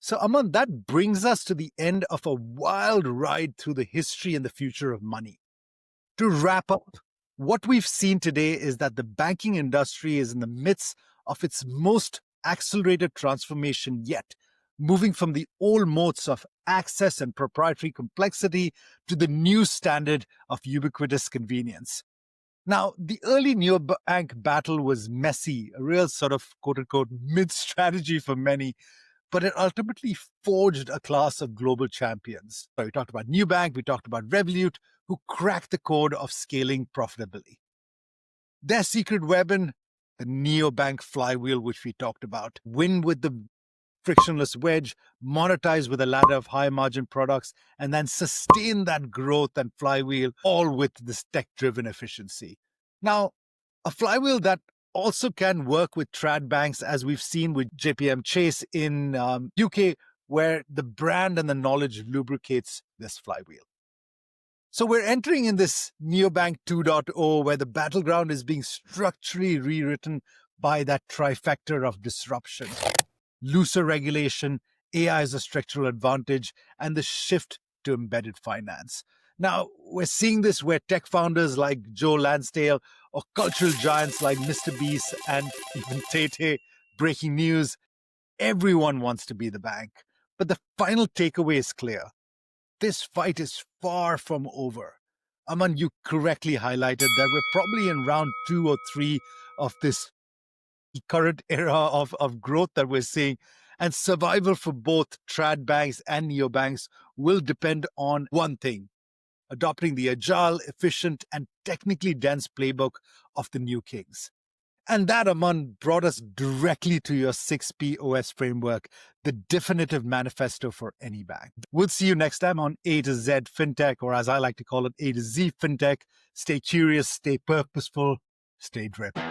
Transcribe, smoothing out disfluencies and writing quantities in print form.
So, Aman, that brings us to the end of a wild ride through the history and the future of money. To wrap up, what we've seen today is that the banking industry is in the midst of its most accelerated transformation yet, moving from the old modes of access and proprietary complexity to the new standard of ubiquitous convenience. Now, the early neobank battle was messy, a real sort of quote unquote mid strategy for many, but it ultimately forged a class of global champions. So we talked about Nubank, we talked about Revolut, who cracked the code of scaling profitably. Their secret weapon, the Neo Bank Flywheel, which we talked about, win with the frictionless wedge, monetize with a ladder of high margin products, and then sustain that growth and flywheel, all with this tech driven efficiency. Now, a flywheel that also can work with trad banks, as we've seen with JPM Chase in UK, where the brand and the knowledge lubricates this flywheel. So we're entering in this Neobank 2.0, where the battleground is being structurally rewritten by that trifecta of disruption: looser regulation, AI as a structural advantage, and the shift to embedded finance. Now, we're seeing this where tech founders like Joe Lansdale or cultural giants like Mr. Beast and even Tate, breaking news, everyone wants to be the bank. But the final takeaway is clear. This fight is far from over. Aman, you correctly highlighted that we're probably in round 2 or 3 of this current era of growth that we're seeing. And survival for both trad banks and neobanks will depend on one thing: adopting the agile, efficient, and technically dense playbook of the new kings. And that, Aman, brought us directly to your 6P OS framework, the definitive manifesto for any bank. We'll see you next time on A to Z Fintech, or as I like to call it, A to Z Fintech. Stay curious, stay purposeful, stay driven.